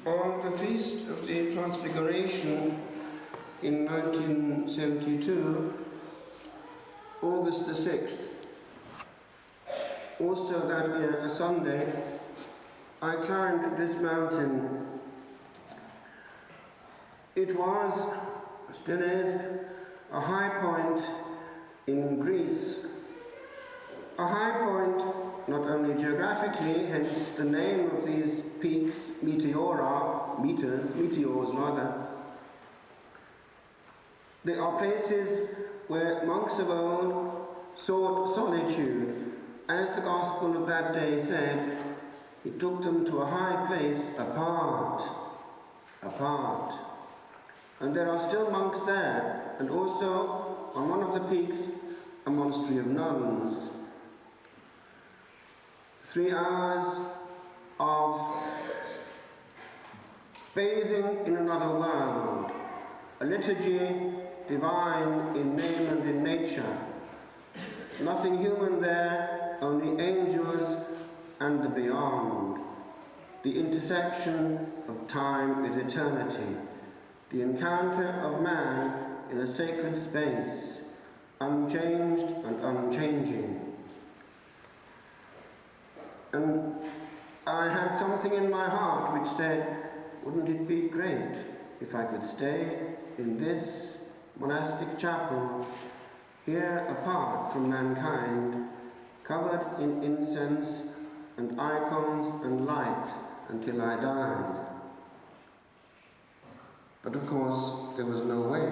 On the Feast of the Transfiguration in 1972, August the 6th, also that year, a Sunday, I climbed this mountain. It was, still is, a high point in Greece. A high point not only geographically, hence the name of these peaks, meteors rather. They are places where monks of old sought solitude. As the Gospel of that day said, he took them to a high place apart. And there are still monks there, and also on one of the peaks, a monastery of nuns. 3 hours of bathing in another world, a liturgy divine in name and in nature. Nothing human there, only angels and the beyond. The intersection of time with eternity. The encounter of man in a sacred space, unchanged and unchanging. And I had something in my heart which said, wouldn't it be great if I could stay in this monastic chapel, here apart from mankind, covered in incense and icons and light until I died. But of course, there was no way.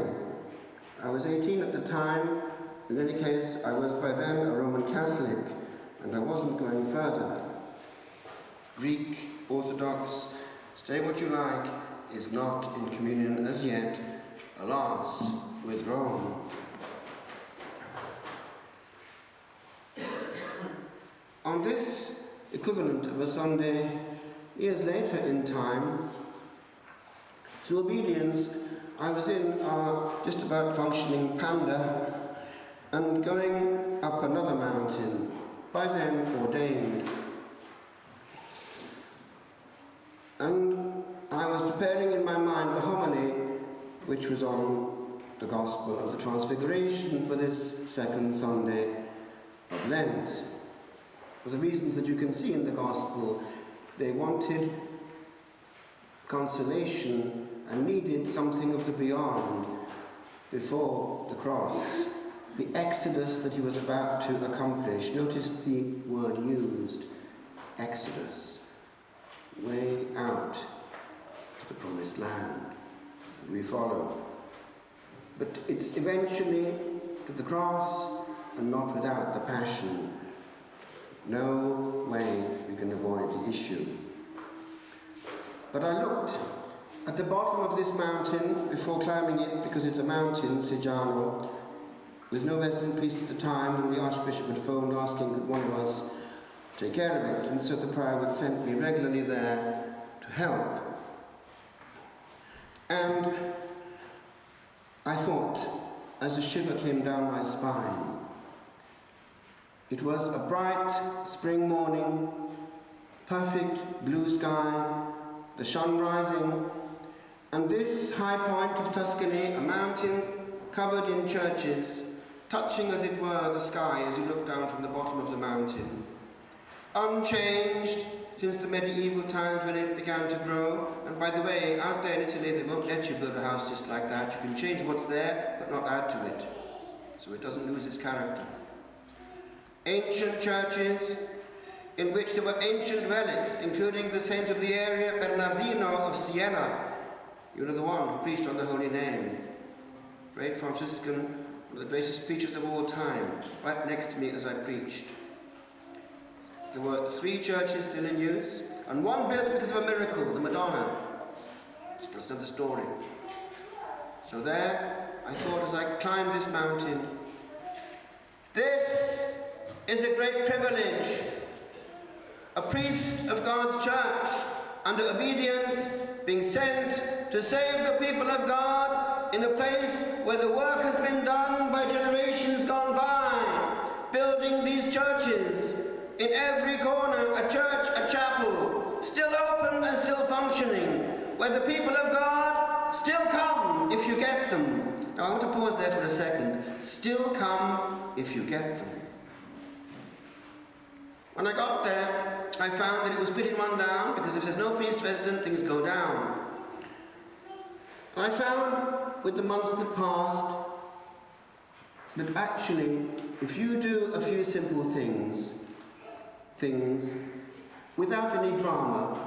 I was 18 at the time. In any case, I was by then a Roman Catholic, and I wasn't going further. Greek, Orthodox, say what you like, is not in communion as yet, alas, with Rome. On this equivalent of a Sunday, years later in time, through obedience, I was in our just about functioning Panda and going up another mountain, by then ordained. And I was preparing in my mind the homily which was on the Gospel of the Transfiguration for this second Sunday of Lent. For the reasons that you can see in the Gospel, they wanted consolation and needed something of the beyond before the cross, the exodus that he was about to accomplish. Notice the word used, exodus. Way out to the promised land. We follow. But it's eventually to the cross and not without the passion. No way we can avoid the issue. But I looked at the bottom of this mountain before climbing it, because it's a mountain, Sejano, with no resident priest at the time, and the Archbishop had phoned asking could one of us take care of it, and so the prior would send me regularly there to help. And I thought, as a shiver came down my spine, it was a bright spring morning, perfect blue sky, the sun rising, and this high point of Tuscany, a mountain covered in churches, touching as it were the sky as you look down from the bottom of the mountain. Unchanged since the medieval times when it began to grow. And by the way, out there in Italy, they won't let you build a house just like that. You can change what's there, but not add to it, so it doesn't lose its character. Ancient churches in which there were ancient relics, including the saint of the area, Bernardino of Siena. You know, the one who preached on the Holy Name. Great Franciscan, one of the greatest preachers of all time, right next to me as I preached. There were 3 churches still in use, and one built because of a miracle, the Madonna. That's another story. So there, I thought as I climbed this mountain, this is a great privilege. A priest of God's church, under obedience, being sent to save the people of God in a place where the work has been done by generations gone by, building these churches. In every corner, a church, a chapel, still open and still functioning, the people of God still come if you get them. Now I want to pause there for a second. Still come if you get them. When I got there, I found that it was pitting one down, because if there's no priest resident, things go down. And I found with the months that passed that actually, if you do a few simple things without any drama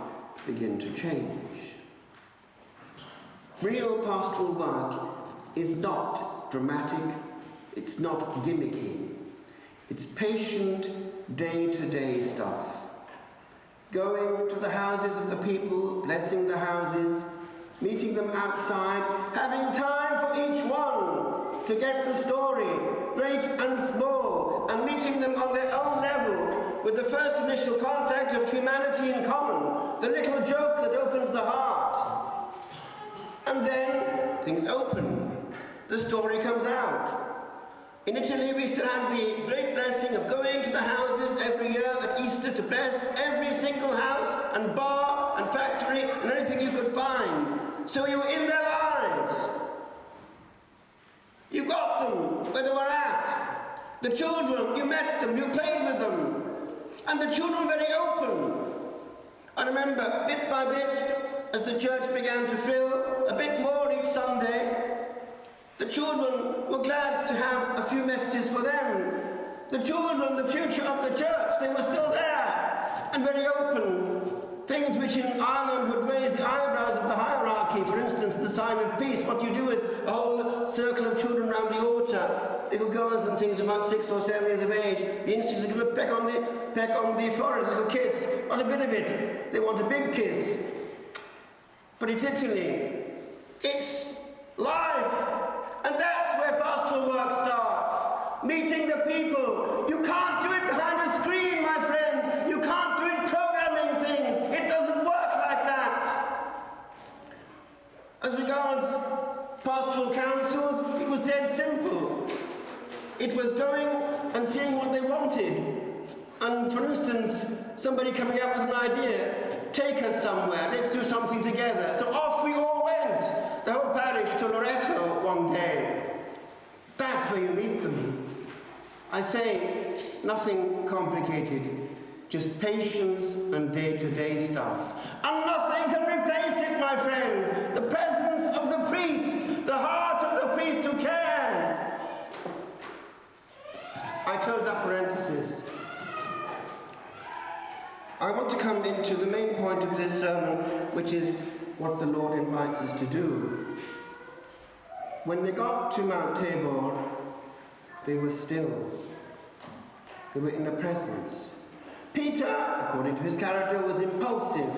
begin to change. Real pastoral work is not dramatic, it's not gimmicky. It's patient, day-to-day stuff. Going to the houses of the people, blessing the houses, meeting them outside, having time for each one to get the story, great and small, and meeting them on their own level with the first initial contact of humanity in common, the little joke that opens the heart. And then things open. The story comes out. In Italy, we still have the great blessing of going to the houses every year at Easter to bless every single house and bar and factory and anything you could find. So you were in their lives. You got them where they were at. The children, you met them, you played with them. And the children were very open. I remember, bit by bit, as the church began to fill, a bit more each Sunday, the children were glad to have a few messages for them. The children, the future of the church, they were still there and very open. Things which in Ireland would raise the eyebrows of the hierarchy, for instance, the sign of peace, what you do with a whole circle of children around the altar, little girls and things about 6 or 7 years of age, the institutes give a peck on the forehead, a little kiss, not a bit of it. They want a big kiss. But it's Italy. It's life. And that's where pastoral work starts. Meeting the people. You can't do it behind a screen, my friends. You can't do it programming things. It doesn't work like that. As regards pastoral councils, it was dead simple. It was going and seeing what they wanted. And for instance, somebody coming up with an idea, take us somewhere, let's do something together. So off we all went, the whole parish, to Loreto one day. That's where you meet them. I say, nothing complicated, just patience and day-to-day stuff. And nothing can replace it, my friends. The presence of the priest, the heart of the priest who cares. I close that parenthesis. I want to come into the main point of this sermon, which is what the Lord invites us to do. When they got to Mount Tabor, they were still. They were in the presence. Peter, according to his character, was impulsive.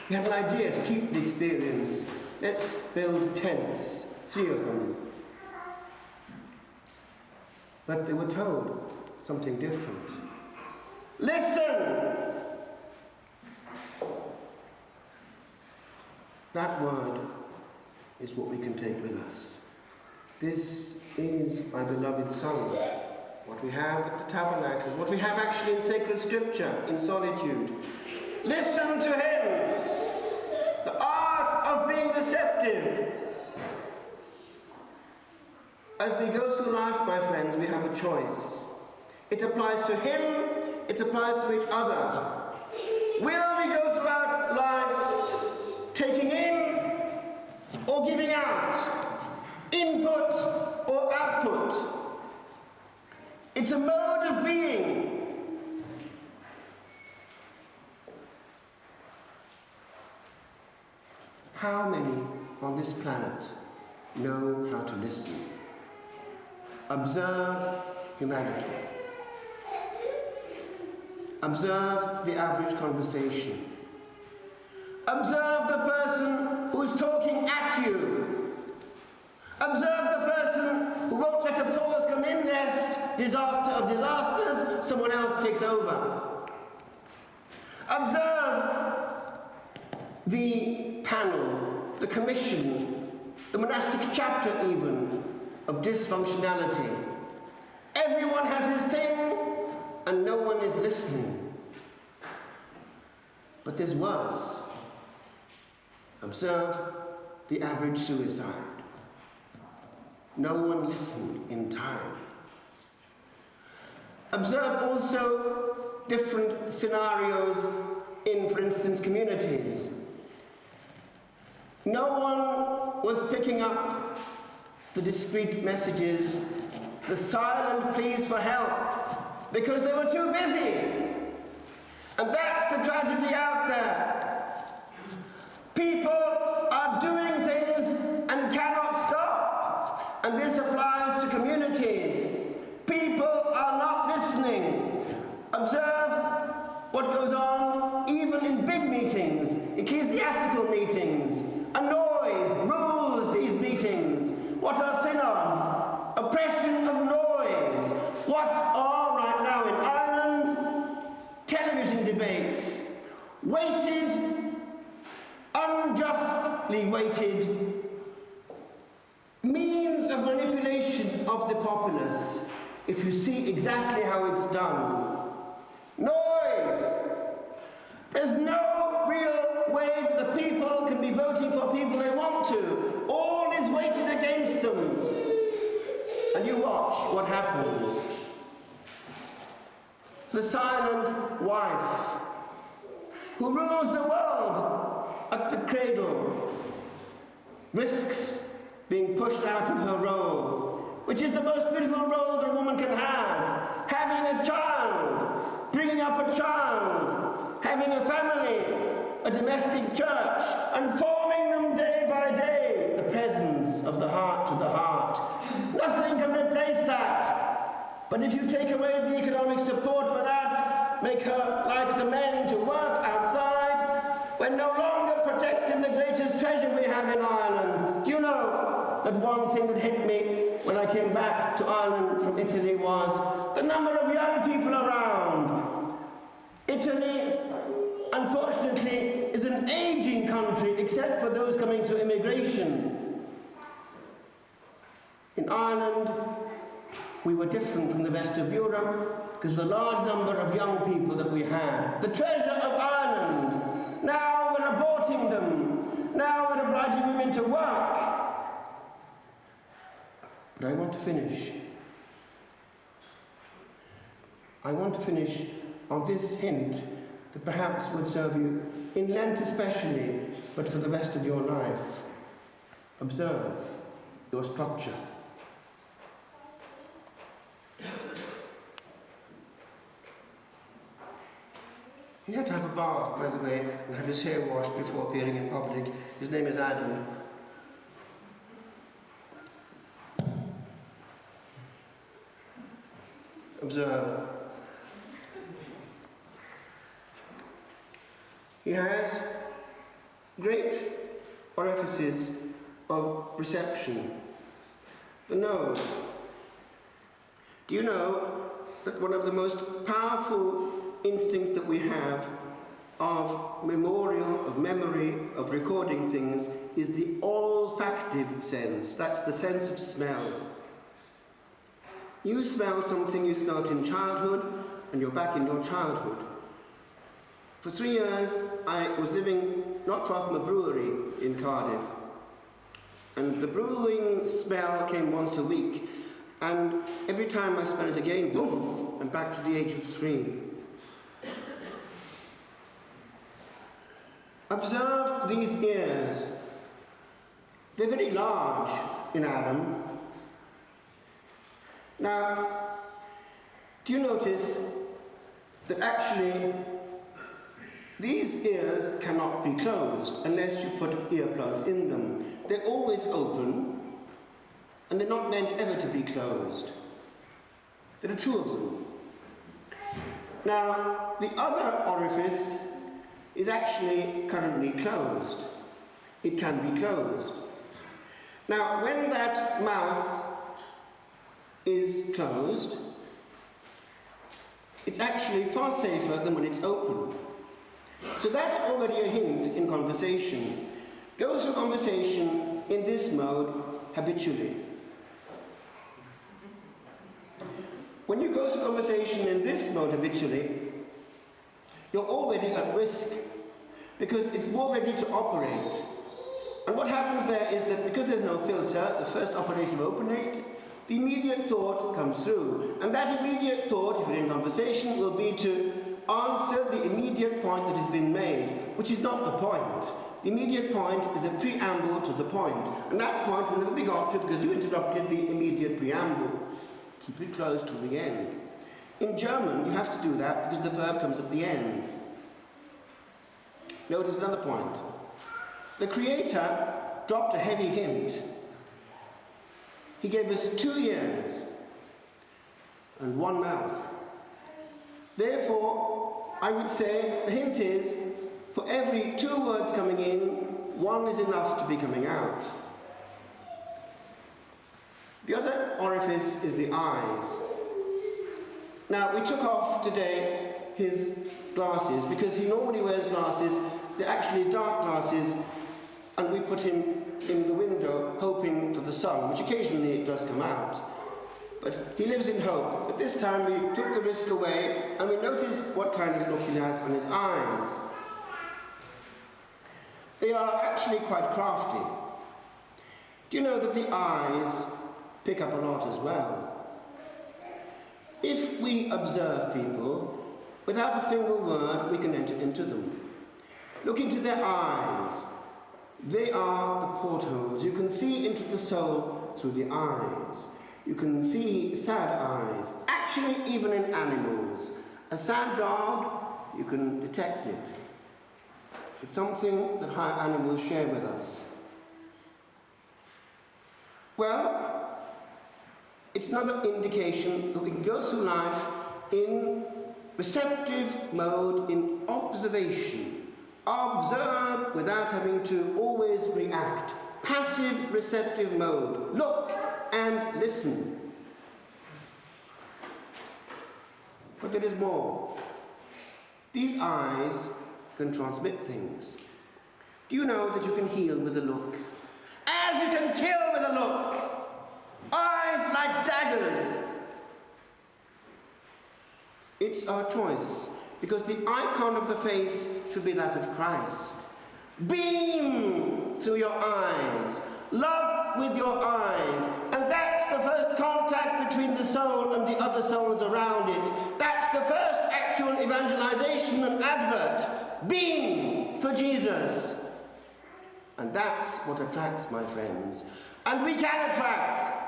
He had an idea to keep the experience. Let's build tents, 3 of them. But they were told something different. Listen! That word is what we can take with us. This is my beloved Son, what we have at the tabernacle, what we have actually in sacred scripture, in solitude. Listen to him. The art of being receptive. As we go through life, my friends, we have a choice. It applies to him, it applies to each other. Will we go throughout life taking in or giving out? Input or output? It's a mode of being. How many on this planet know how to listen? Observe humanity. Observe the average conversation. Observe the person who is talking at you. Observe the person who won't let a pause come in lest, disaster of disasters, someone else takes over. Observe the panel, the commission, the monastic chapter even, of dysfunctionality. Everyone has his thing and no one is listening. But there's worse. Observe the average suicide. No one listened in time. Observe also different scenarios in, for instance, communities. No one was picking up the discreet messages, the silent pleas for help, because they were too busy. And that's the tragedy out there. People are doing things and cannot stop. And this applies to communities. People are not listening. Observe what goes on even in big meetings, ecclesiastical meetings. A noise rules these meetings. What are synods? Oppression of noise. What are right now in Ireland? Television debates. Weighted, unjustly weighted means of manipulation of the populace, if you see exactly how it's done. Noise. There's no real way that the people can be voting for people they want to. All is weighted against them. And you watch what happens. The silent wife who rules the world at the cradle risks being pushed out of her role, which is the most beautiful role that a woman can have. Having a child, bringing up a child, having a family, a domestic church, and forming them day by day, the presence of the heart to the heart. Nothing can replace that. But if you take away the economic support for that, make her like the men to work outside, we're no longer protecting the greatest treasure we have in Ireland. Do you know that one thing that hit me when I came back to Ireland from Italy was the number of young people around. Italy, unfortunately, is an aging country except for those coming through immigration. In Ireland, we were different from the rest of Europe because of the large number of young people that we had. The treasure of Ireland. Now we're aborting them. Now we're obliging women to work. But I want to finish. I want to finish on this hint that perhaps would serve you in Lent especially, but for the rest of your life. Observe your structure. He had to have a bath, by the way, and have his hair washed before appearing in public. His name is Adam. Observe. He has great orifices of reception. The nose. Do you know that one of the most powerful instincts that we have of memorial, of memory, of recording things is the olfactive sense. That's the sense of smell. You smell something you smelt in childhood, and you're back in your childhood. For 3 years, I was living not far from a brewery in Cardiff, and the brewing smell came once a week, and every time I smell it again, boom, I'm back to the age of 3. Observe these ears. They're very large in Adam. Now, do you notice that actually these ears cannot be closed unless you put earplugs in them? They're always open, and they're not meant ever to be closed. There are 2 of them. Now, the other orifice is actually currently closed. It can be closed. Now, when that mouth is closed, it's actually far safer than when it's open. So that's already a hint in conversation. Go through conversation in this mode habitually. When you go through conversation in this mode habitually, you're already at risk because it's more ready to operate. And what happens there is that because there's no filter, the first operation of openate, the immediate thought comes through. And that immediate thought, if you're in conversation, will be to answer the immediate point that has been made, which is not the point. The immediate point is a preamble to the point. And that point will never be got to because you interrupted the immediate preamble. Keep it close to the end. In German, you have to do that because the verb comes at the end. Notice another point. The Creator dropped a heavy hint. He gave us 2 ears and 1 mouth. Therefore, I would say the hint is, for every 2 words coming in, 1 is enough to be coming out. The other orifice is the eyes. Now, we took off today his glasses because he normally wears glasses. They're actually dark glasses, and we put him in the window hoping for the sun, which occasionally it does come out. But he lives in hope. But this time we took the risk away, and we noticed what kind of look he has on his eyes. They are actually quite crafty. Do you know that the eyes pick up a lot as well? If we observe people, without a single word, we can enter into them. Look into their eyes. They are the portholes. You can see into the soul through the eyes. You can see sad eyes, actually even in animals. A sad dog, you can detect it. It's something that higher animals share with us. Well, it's another indication that we can go through life in receptive mode, in observation. Observe without having to always react. Passive receptive mode. Look and listen. But there is more. These eyes can transmit things. Do you know that you can heal with a look? As you can kill with a look. Eyes like daggers. It's our choice, because the icon of the face should be that of Christ. Beam through your eyes. Love with your eyes. And that's the first contact between the soul and the other souls around it. That's the first actual evangelization and advert. Beam for Jesus. And that's what attracts, my friends. And we can attract.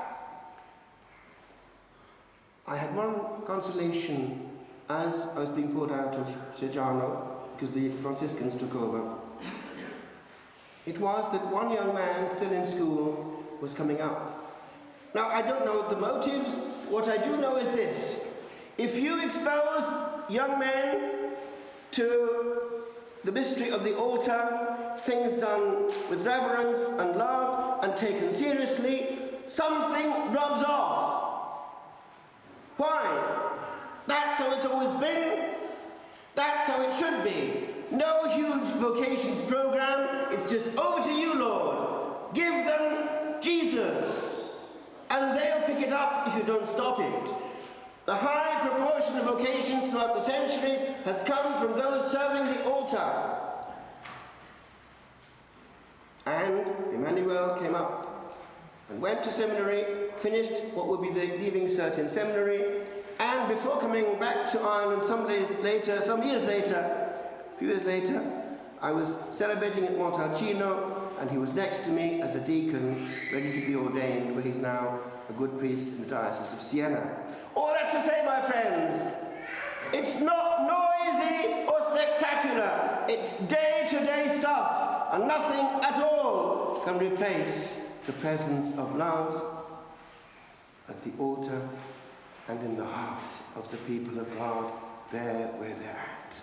I had one consolation as I was being pulled out of Sejano, because the Franciscans took over. It was that one young man still in school was coming up. Now, I don't know the motives. What I do know is this. If you expose young men to the mystery of the altar, things done with reverence and love and taken seriously, something rubs off. Why? That's how it's always been. That's how it should be. No huge vocations program. It's just over to you, Lord. Give them Jesus. And they'll pick it up if you don't stop it. The high proportion of vocations throughout the centuries has come from those serving the altar. And Emmanuel came up and went to seminary, finished what would be the Leaving Cert in seminary, and before coming back to Ireland some years later, a few years later, I was celebrating at Montalcino, and he was next to me as a deacon, ready to be ordained, where he's now a good priest in the Diocese of Siena. All that to say, my friends, it's not noisy or spectacular. It's day-to-day stuff, and nothing at all can replace the presence of love at the altar and in the heart of the people of God, there where they're at.